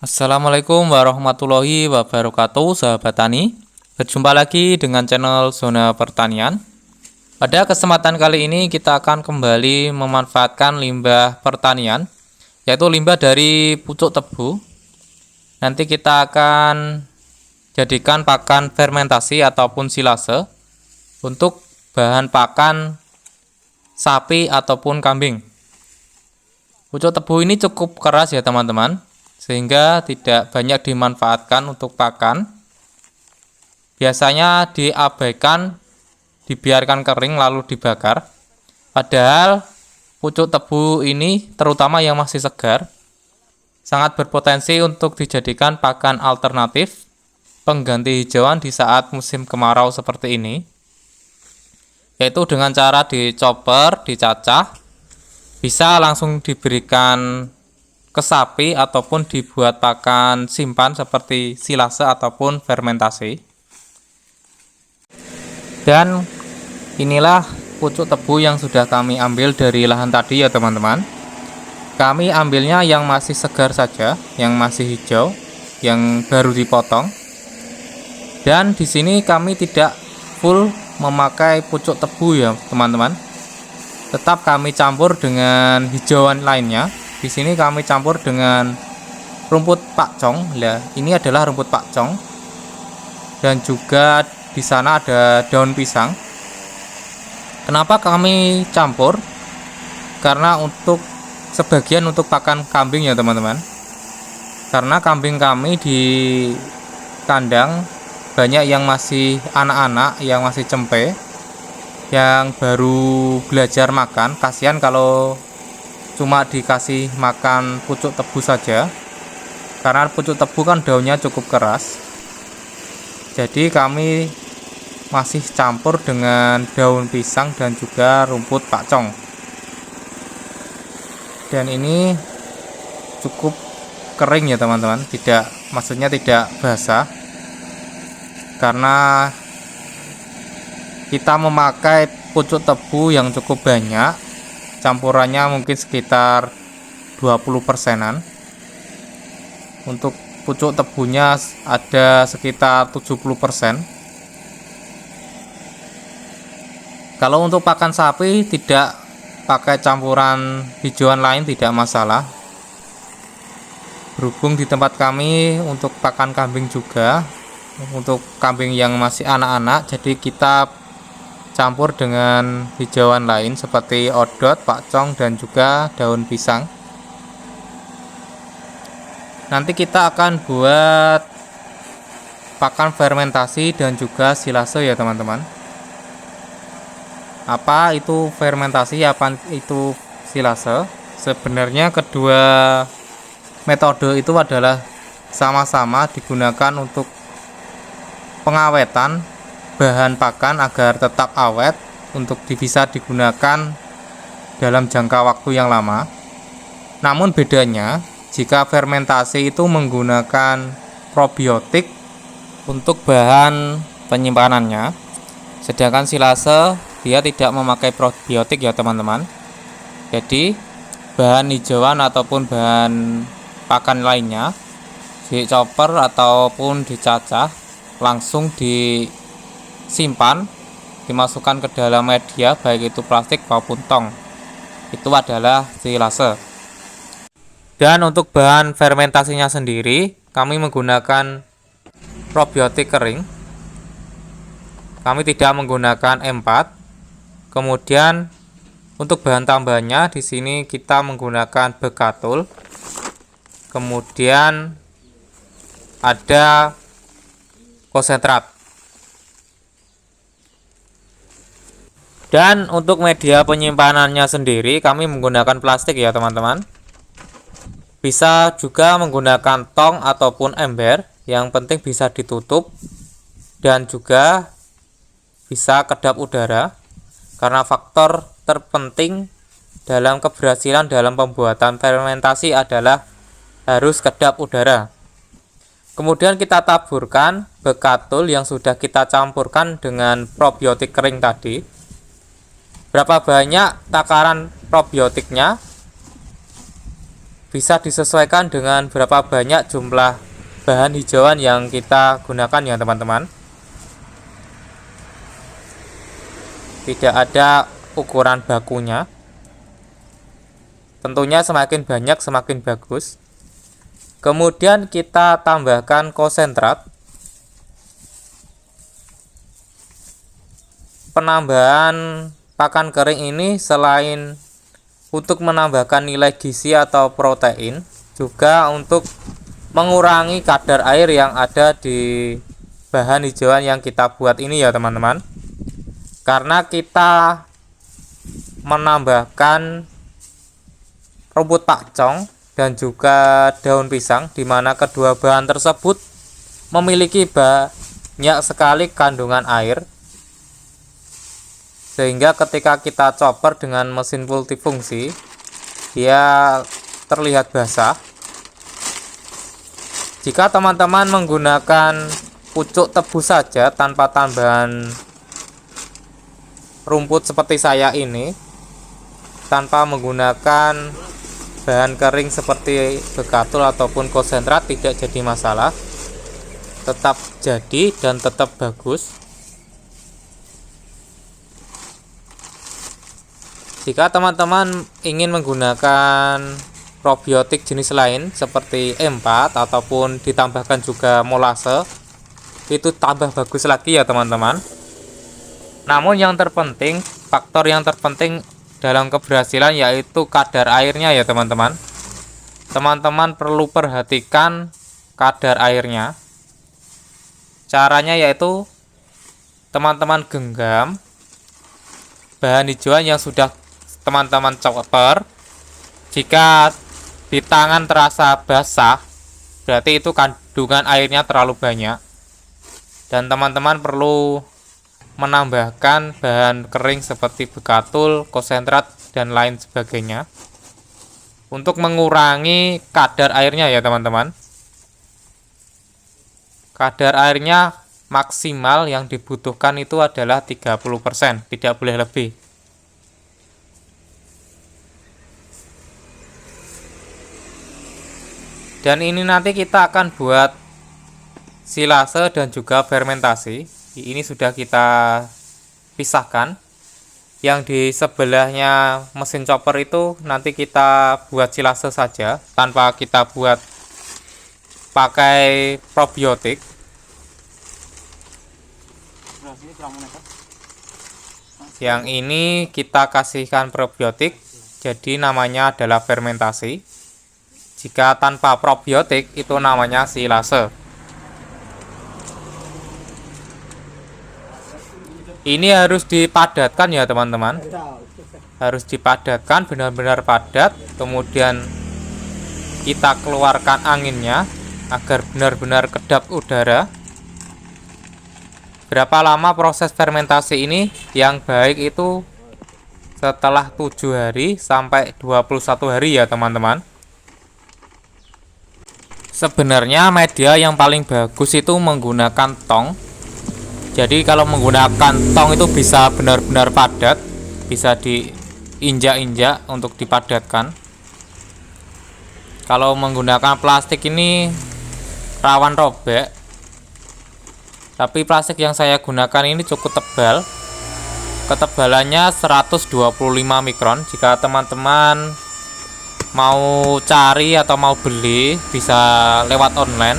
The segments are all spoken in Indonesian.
Assalamualaikum warahmatullahi wabarakatuh, sahabat tani. Berjumpa lagi dengan channel Zona Pertanian. Pada kesempatan kali ini kita akan kembali memanfaatkan limbah pertanian, yaitu limbah dari pucuk tebu. Nanti kita akan jadikan pakan fermentasi ataupun silase untuk bahan pakan sapi ataupun kambing. Pucuk tebu ini cukup keras ya teman-teman, sehingga tidak banyak dimanfaatkan untuk pakan. Biasanya diabaikan, dibiarkan kering lalu dibakar. Padahal pucuk tebu ini, terutama yang masih segar, sangat berpotensi untuk dijadikan pakan alternatif pengganti hijauan di saat musim kemarau seperti ini, yaitu dengan cara dicopper, dicacah, bisa langsung diberikan ke sapi ataupun dibuat pakan simpan seperti silase ataupun fermentasi. Dan inilah pucuk tebu yang sudah kami ambil dari lahan tadi ya teman-teman. Kami ambilnya yang masih segar saja, yang masih hijau, yang baru dipotong. Dan di sini kami tidak full memakai pucuk tebu ya teman-teman. Tetap kami campur dengan hijauan lainnya. Di sini kami campur dengan rumput pakcong. Nah, ini adalah rumput pakcong. Dan juga di sana ada daun pisang. Kenapa kami campur? Karena untuk sebagian untuk pakan kambing ya teman-teman. Karena kambing kami di kandang banyak yang masih anak-anak, yang masih cempe, yang baru belajar makan. Kasihan kalau cuma dikasih makan pucuk tebu saja, karena pucuk tebu kan daunnya cukup keras. Jadi kami masih campur dengan daun pisang dan juga rumput pakcong. Dan ini cukup kering ya teman-teman, maksudnya tidak basah, karena kita memakai pucuk tebu yang cukup banyak. Campurannya mungkin sekitar 20%-an. Untuk pucuk tebunya ada sekitar 70%. Kalau untuk pakan sapi tidak pakai campuran hijauan lain tidak masalah. Berhubung di tempat kami untuk pakan kambing juga, untuk kambing yang masih anak-anak, jadi kita campur dengan hijauan lain seperti odot, pakcong, dan juga daun pisang. Nanti kita akan buat pakan fermentasi dan juga silase ya teman-teman. Apa itu fermentasi, apa itu silase? Sebenarnya kedua metode itu adalah sama-sama digunakan untuk pengawetan bahan pakan agar tetap awet untuk bisa digunakan dalam jangka waktu yang lama. Namun bedanya, jika fermentasi itu menggunakan probiotik untuk bahan penyimpanannya, sedangkan silase dia tidak memakai probiotik ya teman-teman. Jadi bahan hijauan ataupun bahan pakan lainnya dicopper ataupun dicacah, langsung disimpan, dimasukkan ke dalam media baik itu plastik maupun tong. Itu adalah silase. Dan untuk bahan fermentasinya sendiri kami menggunakan probiotik kering. Kami tidak menggunakan M4. Kemudian untuk bahan tambahannya di sini kita menggunakan bekatul. Kemudian ada konsentrat. Dan untuk media penyimpanannya sendiri kami menggunakan plastik ya teman-teman. Bisa juga menggunakan tong ataupun ember, yang penting bisa ditutup dan juga bisa kedap udara, karena faktor terpenting dalam keberhasilan dalam pembuatan fermentasi adalah harus kedap udara. Kemudian kita taburkan bekatul yang sudah kita campurkan dengan probiotik kering tadi. Berapa banyak takaran probiotiknya? bisa disesuaikan dengan berapa banyak jumlah bahan hijauan yang kita gunakan ya teman-teman. Tidak ada ukuran bakunya. Tentunya semakin banyak semakin bagus. Kemudian kita tambahkan konsentrat. Penambahan pakan kering ini selain untuk menambahkan nilai gizi atau protein, juga untuk mengurangi kadar air yang ada di bahan hijauan yang kita buat ini ya teman-teman. Karena kita menambahkan rumput pakcong dan juga daun pisang, di mana kedua bahan tersebut memiliki banyak sekali kandungan air, sehingga ketika kita chopper dengan mesin multifungsi dia terlihat basah. Jika teman-teman menggunakan pucuk tebu saja tanpa tambahan rumput seperti saya ini, tanpa menggunakan bahan kering seperti bekatul ataupun konsentrat, tidak jadi masalah, tetap jadi dan tetap bagus. Jika teman-teman ingin menggunakan probiotik jenis lain seperti E4 ataupun ditambahkan juga molase, itu tambah bagus lagi ya teman-teman. Namun yang terpenting, faktor yang terpenting dalam keberhasilan yaitu kadar airnya ya teman-teman. Teman-teman perlu perhatikan kadar airnya. Caranya yaitu teman-teman genggam bahan hijauan yang sudah teman-teman chopper. Jika di tangan terasa basah, berarti itu kandungan airnya terlalu banyak, dan teman-teman perlu menambahkan bahan kering seperti bekatul, konsentrat, dan lain sebagainya untuk mengurangi kadar airnya ya teman-teman. Kadar airnya maksimal yang dibutuhkan itu adalah 30%, tidak boleh lebih. Dan ini nanti kita akan buat silase dan juga fermentasi. Ini sudah kita pisahkan. Yang di sebelahnya mesin chopper itu nanti kita buat silase saja, tanpa kita buat pakai probiotik. Yang ini kita kasihkan probiotik, jadi namanya adalah fermentasi. Jika tanpa probiotik itu namanya silase. Ini harus dipadatkan ya teman-teman. Harus dipadatkan benar-benar padat. Kemudian kita keluarkan anginnya agar benar-benar kedap udara. Berapa lama proses fermentasi ini? Yang baik itu setelah 7 hari sampai 21 hari ya teman-teman. Sebenarnya media yang paling bagus itu menggunakan tong. Jadi kalau menggunakan tong itu bisa benar-benar padat, bisa diinjak-injak untuk dipadatkan. Kalau menggunakan plastik ini rawan robek. Tapi plastik yang saya gunakan ini cukup tebal. Ketebalannya 125 mikron. Jika teman-teman mau cari atau mau beli bisa lewat online.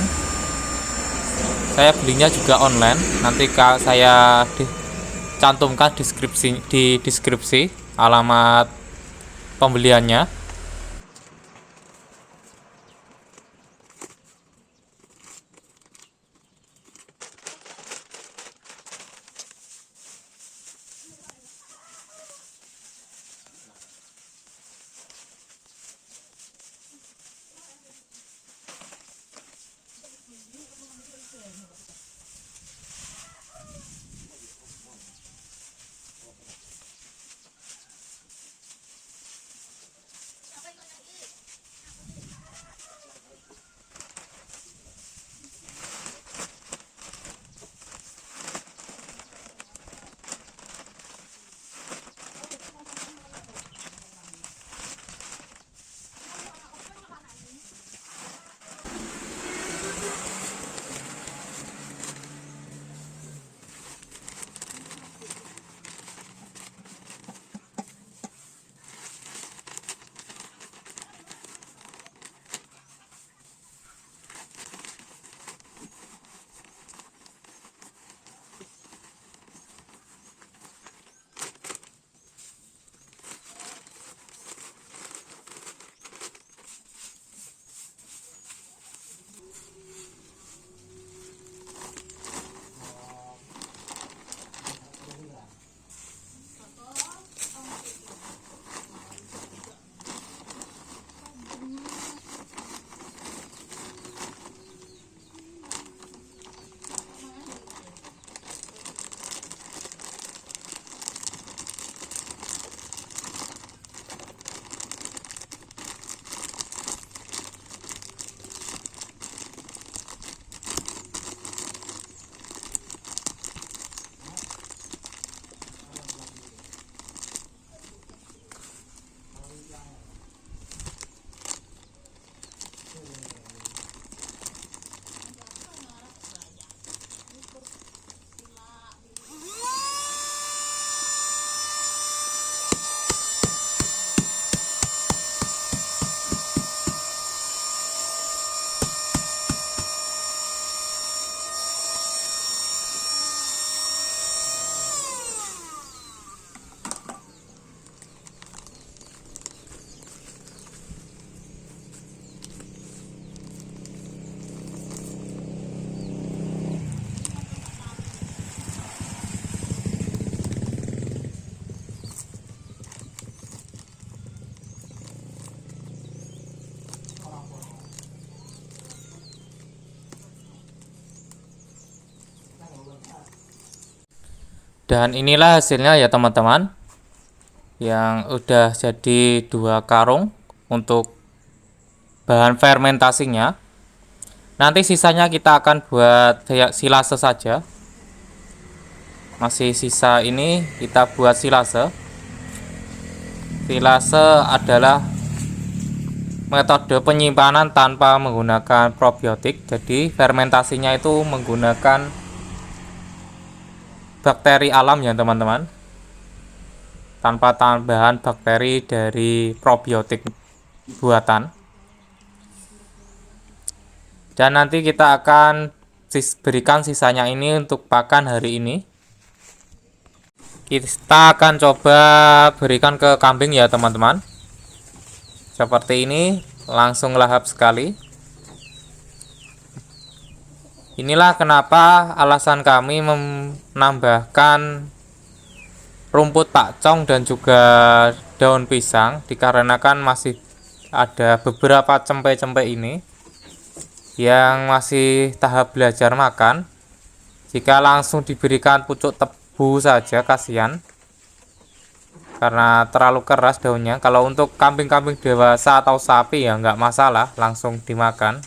Saya belinya juga online. Nanti saya cantumkan di deskripsi alamat pembeliannya. Dan inilah hasilnya ya teman-teman, yang udah jadi 2 karung untuk bahan fermentasinya. Nanti sisanya kita akan buat silase saja. Masih sisa ini kita buat silase. Silase adalah metode penyimpanan tanpa menggunakan probiotik. Jadi fermentasinya itu menggunakan bakteri alam ya teman-teman, tanpa tambahan bakteri dari probiotik buatan. Dan nanti kita akan berikan sisanya ini untuk pakan hari ini. Kita akan coba berikan ke kambing ya teman-teman. Seperti ini, langsung lahap sekali. Inilah kenapa alasan kami menambahkan rumput pakcong dan juga daun pisang, dikarenakan masih ada beberapa cempe-cempe ini yang masih tahap belajar makan. Jika langsung diberikan pucuk tebu saja kasihan, karena terlalu keras daunnya. Kalau untuk kambing-kambing dewasa atau sapi ya nggak masalah, langsung dimakan.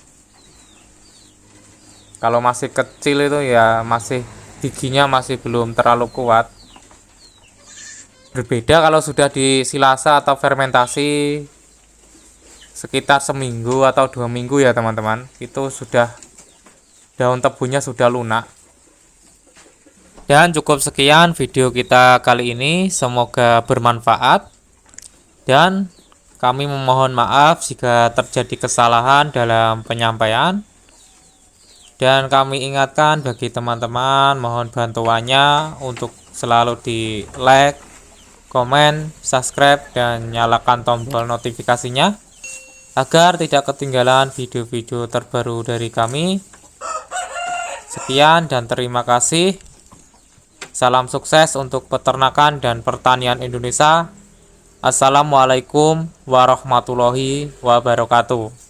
Kalau masih kecil itu ya masih giginya masih belum terlalu kuat. Berbeda kalau sudah disilasa atau fermentasi sekitar seminggu atau 2 minggu ya teman-teman, itu sudah daun tebunya sudah lunak. Dan cukup sekian video kita kali ini, semoga bermanfaat, dan kami memohon maaf jika terjadi kesalahan dalam penyampaian. Dan kami ingatkan bagi teman-teman, mohon bantuannya untuk selalu di like, komen, subscribe, dan nyalakan tombol notifikasinya agar tidak ketinggalan video-video terbaru dari kami. Sekian dan terima kasih. Salam sukses untuk peternakan dan pertanian Indonesia. Assalamualaikum warahmatullahi wabarakatuh.